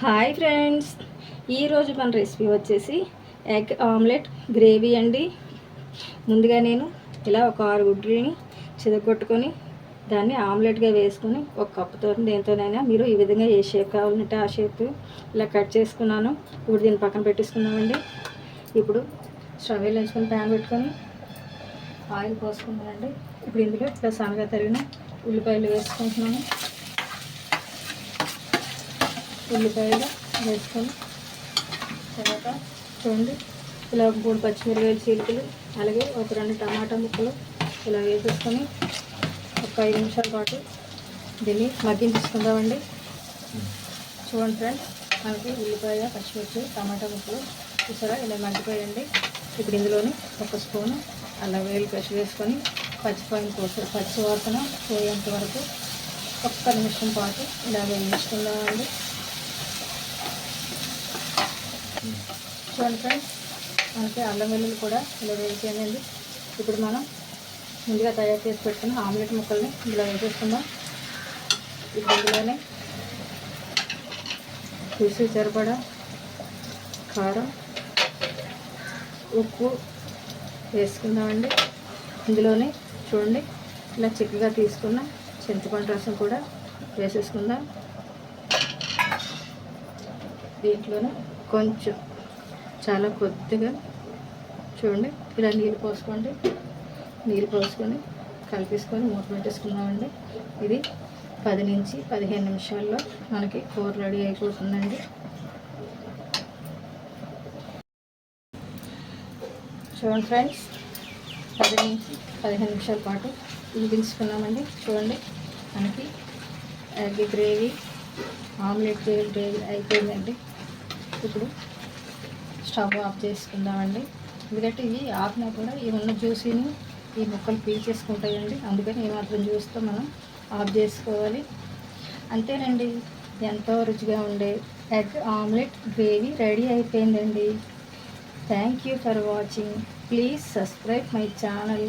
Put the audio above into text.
Hi friends, ఈరోజు మన recipe వచ్చేసి ఎగ్ ఆమ్లెట్ గ్రేవీ అండి. ముందుగా నేను ఇలా ఒక 6 గుడ్లని చితగొట్టుకొని దాన్ని ఆమ్లెట్గా వేసుకొని ఒక కప్పుతో దేంతోనైనా మీరు ఈ విధంగా ఏ షేప్ కావాలంటే ఆ షేప్ ఇలా కట్ చేసుకున్నాను. ఇప్పుడు దీన్ని పక్కన పెట్టేసుకున్నామండి. ఇప్పుడు స్టవ్ వేసుకొని ప్యాన్ పెట్టుకొని ఆయిల్ పోసుకున్నానండి. ఇప్పుడు ఇందులో ఇట్లా సన్నగా తరిగిన ఉల్లిపాయలు వేసుకుంటున్నాను. ఉల్లిపాయలు వేసుకొని తర్వాత చూడండి ఇలా 3 పచ్చిమిరపకాయలు చీలికలు అలాగే ఒక 2 టమాటా ముక్కలు ఇలా వేసేసుకొని ఒక 5 నిమిషాల పాటు దీన్ని మగ్గించుకుందామండి. చూడండి ఫ్రెండ్స్, మనకి ఉల్లిపాయ పచ్చిమిర్చి టమాటా ముక్కలు చూసారా ఇలా మగ్గిపోయండి. ఇప్పుడు ఇందులోని ఒక స్పూను అల్లం వెల్లుల్లి పేస్ట్ వేసుకొని పచ్చి వాసన పోయేంత వరకు ఒక్క నిమిషం పాటు ఇలా వేయించుకుందామండి. చూడండి ఫ్రెండ్స్, మనకి అల్లం వెల్లుల్లి కూడా ఇలా వేసేయండి. ఇప్పుడు మనం ముందుగా తయారు చేసి పెట్టుకున్న ఆమ్లెట్ ముక్కల్ని ఇలా వేసేసుకుందాం. ఇప్పుడు ఇందులోనే రుచి సరిపడా కారం ఉప్పు వేసుకుందామండి. ఇందులోనే చూడండి ఇలా చిక్కగా తీసుకున్న చింతపండు రసం కూడా వేసేసుకుందాం. దీంట్లోనే కొంచెం చాలా కొద్దిగా చూడండి ఇలా నీళ్ళు పోసుకొని కలిపేసుకొని మూత పెట్టేసుకుందామండి. ఇది 10 నుంచి 15 నిమిషాల్లో మనకి కూర రెడీ అయిపోతుందండి. చూడండి ఫ్రెండ్స్, 10 నుంచి 15 నిమిషాల పాటు ఉడికించుకున్నామండి. చూడండి మనకి ఎగ్ గ్రేవీ ఆమ్లెట్ గ్రేవీ అయిపోయిందండి. ఇప్పుడు స్టవ్ ఆఫ్ చేసుకుందామండి. ఎందుకంటే ఇవి ఆఫ్నా కూడా ఈ ఉన్న జ్యూసీని ఈ ముక్కలు పీల్చేసుకుంటాయండి. అందుకని ఈ మాత్రం జ్యూస్తో మనం ఆఫ్ చేసుకోవాలి. అంతేనండి, ఎంతో రుచిగా ఉండే ఎగ్ ఆమ్లెట్ గ్రేవీ రెడీ అయిపోయిందండి. Thank you for watching. Please subscribe my channel.